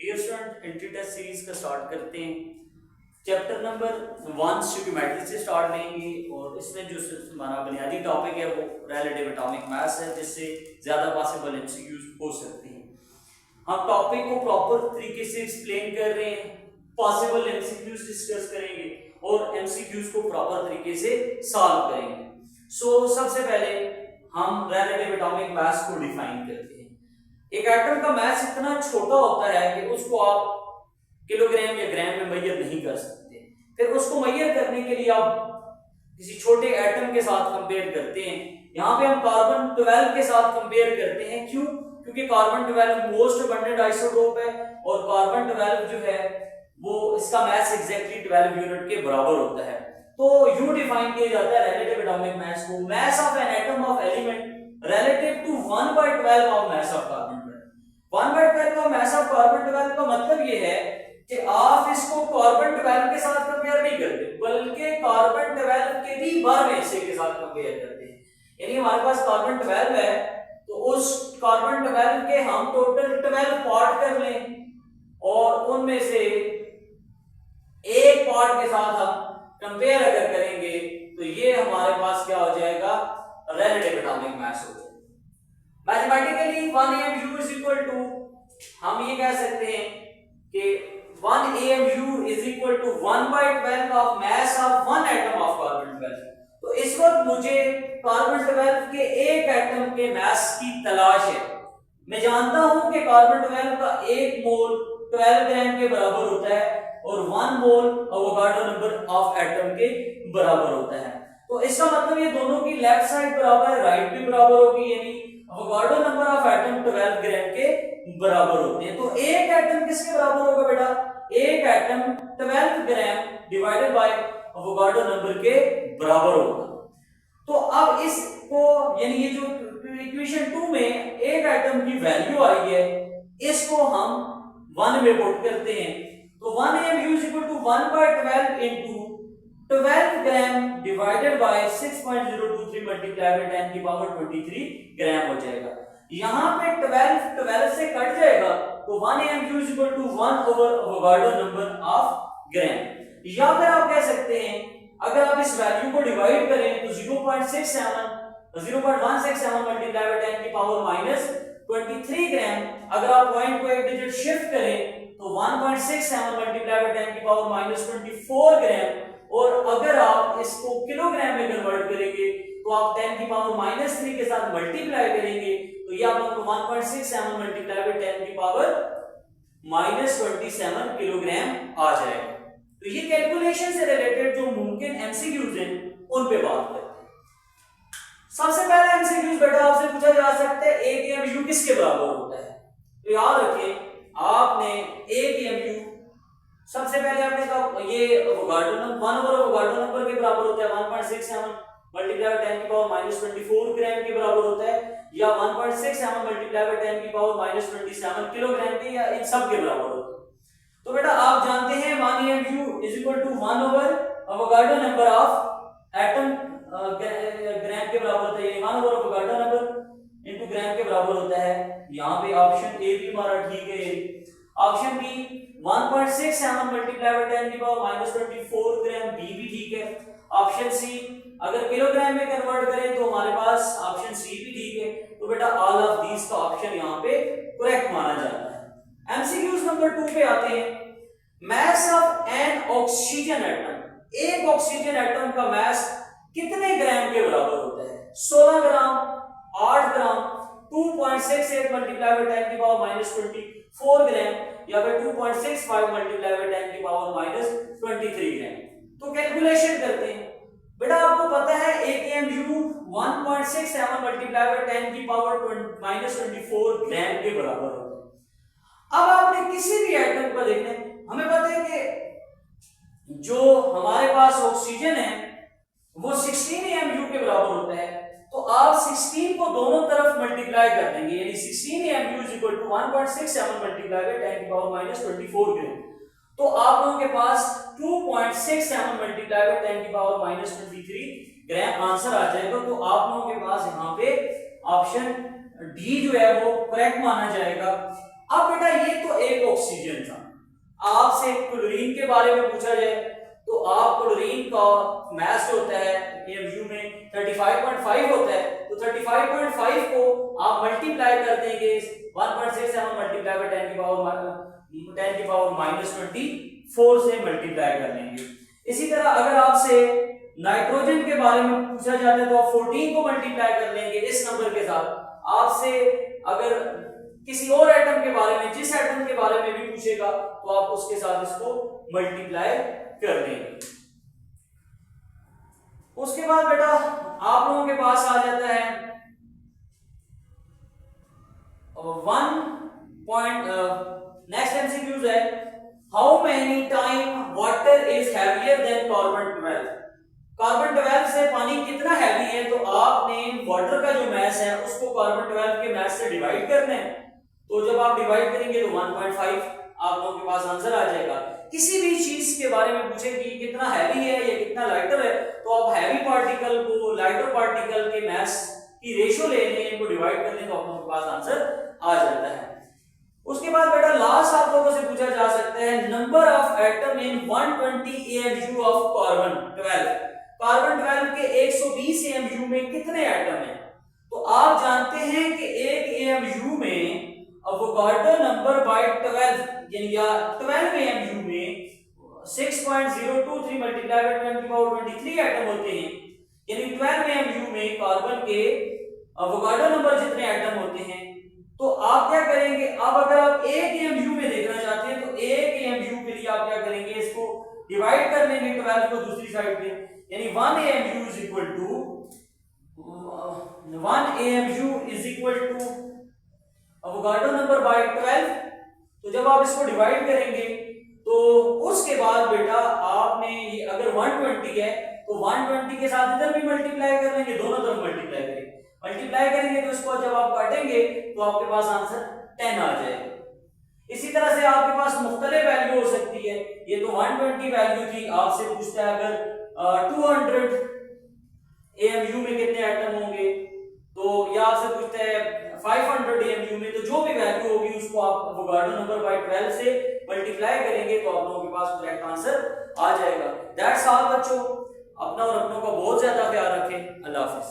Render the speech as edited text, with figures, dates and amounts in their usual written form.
Dear student, entry test series का start करते हैं। चैप्टर नंबर 1 स्टोइकियोमेट्री से स्टार्ट लेंगे और इसमें जो हमारा बुनियादी टॉपिक है वो रिलेटिव एटॉमिक मास है, जिससे ज्यादा पॉसिबल एमसीक्यूज हो सकते हैं। हम टॉपिक को प्रॉपर तरीके से एक्सप्लेन कर रहे हैं, पॉसिबल एमसीक्यूज डिस्कस करेंगे और एमसीक्यूज को प्रॉपर तरीके से सॉल्व करेंगे। सबसे पहले हम रिलेटिव एटॉमिक मास को डिफाइन करते हैं। एक एटम का मास इतना छोटा होता है कि उसको आप किलोग्राम या ग्राम में मेजर नहीं कर सकते। फिर उसको मेजर करने के लिए आप किसी छोटे एटम के साथ कंपेयर करते हैं। यहाँ पे हम कार्बन 12 के साथ कंपेयर करते हैं। क्यों? क्योंकि कार्बन 12 मोस्ट अबंडेंट आइसोटोप है और कार्बन 12 जो है वो इसका मास एग्जैक्टली 12 यूनिट के बराबर होता है। तो यूं डिफाइन किया जाता है रिलेटिव एटॉमिक मास को, mass of an atom of element relative to 1/12 of mass of carbon 12। 1/12 of mass of carbon 12 का मतलब ये है कि आप इसको कार्बन 12 के साथ कंपेयर नहीं करते, बल्कि कार्बन 12 के भी बार में से के साथ कंपेयर करते हैं। यानी हमारे पास कार्बन 12 है तो उस कार्बन 12 के हम टोटल 12 पार्ट कर लें और उनमें से एक पार्ट के साथ हम कंपेयर अगर करेंगे तो ये हमारे पास क्या हो जाएगा, रिलेटिव एटॉमिक मास हो जाएगा। Mathematically 1 AMU is equal to, हम ये कह सकते हैं कि 1 AMU is equal to 1/12 of mass of one atom of carbon 12। तो इस वक्त मुझे कार्बन 12 के एक एटम के मास की तलाश है। मैं जानता हूं कि कार्बन 12 का एक मोल 12 ग्राम के बराबर होता है और 1 मोल अवोगाड्रो नंबर ऑफ एटम के बराबर होता है। तो इसका मतलब ये दोनों की लेफ्ट साइड बराबर है, राइट भी बराबर होगी, यानी अवोगाड्रो नंबर ऑफ एटम 12 ग्राम के बराबर होते हैं। तो एक एटम किसके बराबर होगा बेटा? एक atom 12 gram divided by Avogadro number के बराबर होगा। तो अब इसको, यानी ये जो इक्वेशन 2 में एक एटम की वैल्यू आई है, इसको हम 1 में पुट करते हैं। तो 1 AMU is equal to 1/12 into 12 gram divided by 6.023 multiply by 10 की पावर 23 ग्राम हो जाएगा। यहां पे 12 से कट जाएगा तो 1 AMU is equal to 1 over Avogadro number of gram. या फिर आप कह सकते हैं, अगर आप इस वैल्यू को डिवाइड करें तो 0.167 मल्टीप्लाई बाय 10 की पावर माइनस 23 ग्राम। अगर आप पॉइंट को एक डिजिट शिफ्ट करें तो 1.67 मल्टीप्लाई बाय 10 की पावर माइनस 24 ग्राम। और अगर आप इसको किलोग्राम में कन्वर्ट करेंगे तो आप 10 की पावर माइनस 3 के साथ मल्टीप्लाई करेंगे तो ये आपको 1.67 मल्टीप्लाई बाय 10 की पावर माइनस 27 किलोग्राम आ जाएगा। तो ये कैलकुलेशन से रिलेटेड जो मुमकिन एमसीक्यूज हैं उन पे बात करते हैं। सबसे पहला एमसीक्यूज बेटा आपसे पूछा जा सकता है, एक AMU किसके बराबर होता है? तो याद रखिए, आपने एक AMU सबसे पहले आपने कहा ये Avogadro number 1 over Avogadro number के बराबर होता है, 1.67 मल्टीप्लाई बाय 10 की पावर माइनस 24 ग्राम के बराबर होता है, या 1.67 मल्टीप्लाई बाय 10 की पावर माइनस 27 किलोग्राम के, या इन सब के बराबर होता है। तो बेटा आप जानते हैं 1 AMU is equal to 1 over Avogadro number of atom gram के बराबर होता है, 1 over Avogadro number into gram के बराबर होता है। यहाँ पे ऑप्शन ए भी हमारा ठीक है। ऑप्शन बी 1.67 मल्टीप्लाई बाय 10 की पावर माइनस 24 ग्राम, बी भी ठीक है। ऑप्शन सी अगर किलोग्राम में कन्वर्ट करें तो हमारे पास ऑप्शन सी भी ठीक है। तो बेटा ऑल ऑफ दीज का ऑप्शन यहाँ पे करेक्ट माना जाता है। एमसीक्यूज नंबर 2 पे आते हैं। Mass of N oxygen atom, एक ऑक्सीजन एटम का मास कितने ग्राम के बराबर होता है? 16 ग्राम, 8 ग्राम, 2.68 मल्टीप्लाई बाय 10 की पावर माइनस 24 ग्राम, या फिर 2.65 मल्टीप्लाई बाय 10 की पावर माइनस 23 ग्राम। तो कैलकुलेशन करते हैं। बेटा आपको पता है एक AMU 1.67 मल्टीप्लाई बाय 10 की पावर माइनस 24 ग्राम के बराबर होता है। अब आपने किसी भी एटम को देखना है, हमें पता है कि जो हमारे पास ऑक्सीजन है वो 16 AMU के बराबर होता है। तो आप 16 को दोनों तरफ मल्टीप्लाई कर देंगे, यानी 16 AMU is equal to 1.67 multiply by 10 की पावर माइनस 24 ग्राम। तो आप लोगों के पास 2.67 मल्टीप्लाई बाय 10 की पावर माइनस 23 ग्राम आंसर आ जाएगा। तो आप लोगों के पास यहाँ पे ऑप्शन डी जो है वो करेक्ट माना जाएगा। अब बेटा ये तो एक ऑक्सीजन था, आपसे क्लोरीन के बारे में पूछा जाए तो आप क्लोरीन का मास जो होता है AMU में 35.5 होता है, तो 35.5 को आप मल्टीप्लाई कर देंगे 1.67 मल्टीप्लाई बाय 10 की पावर -24 से मल्टीप्लाई कर लेंगे। इसी तरह अगर आपसे नाइट्रोजन के बारे में पूछा जाता है तो आप 14 को मल्टीप्लाई कर लेंगे इस नंबर के साथ। आपसे अगर किसी और एटम के बारे में, जिस एटम के बारे में भी पूछेगा तो आप उसके साथ इसको मल्टीप्लाई कर देंगे। उसके बाद बेटा आप लोगों के पास आ जाता है 1 पॉइंट, नेक्स्ट एमसीक्यूज है, how many time water is heavier than carbon 12। Carbon 12 से पानी कितना हैवी है, तो आपने वाटर का जो मास है उसको कार्बन 12 के मास से डिवाइड करना है। तो जब आप डिवाइड करेंगे तो 1.5 आप लोगों के पास आंसर आ जाएगा। किसी भी चीज के बारे में पूछे कि कितना हैवी है या कितना लाइटर है, तो आप हैवी पार्टिकल को लाइटर पार्टिकल के मास की रेशियो ले लें, इनको डिवाइड कर लें तो आप लोगों के पास आंसर आ जाता है। उसके बाद बेटा लास्ट आप लोगों से पूछा जा सकता है number of atom in 120 AMU of carbon 12। Carbon 12 के 120 AMU में कितने एटम हैं? तो आप जानते हैं कि एक AMU में अवोगाड्रो नंबर बाय 12 यानी या 12 AMU में 6.023 मल्टीप्लाई बाय 10 की पावर 23 एटम होते हैं। यानी 12 AMU में कार्बन के अवोगाड्रो नंबर जितने एटम होते हैं। तो आप क्या करेंगे, अब अगर आप एक AMU में देखना चाहते हैं तो एक AMU के लिए आप क्या करेंगे, इसको डिवाइड कर लेंगे 12 को दूसरी साइड पे, यानी 1 AMU is equal to 1 AMU is equal to Avogadro number by 12। तो जब आप इसको डिवाइड करेंगे तो उसके बाद बेटा आपने ये अगर 120 है तो 120 के साथ इधर भी मल्टीप्लाई कर लेंगे, दोनों तरफ मल्टीप्लाई करेंगे तो इसको जब आप काटेंगे तो आपके पास आंसर 10 आ जाएगा। इसी तरह से आपके पास मुख्तलिफ वैल्यू हो सकती है। ये तो 120 वैल्यू थी, आपसे पूछता है अगर 200 AMU में कितने एटम होंगे, तो या आपसे पूछता है 500 AMU में, तो जो भी वैल्यू होगी उसको आप अवोगाड्रो नंबर बाय 12 से मल्टीप्लाई करेंगे तो आप लोगों के पास करेक्ट आंसर आ जाएगा। दैट्स ऑल बच्चों, अपना और अपनों का बहुत ज्यादा ख्याल रखें। अल्लाह हाफिज।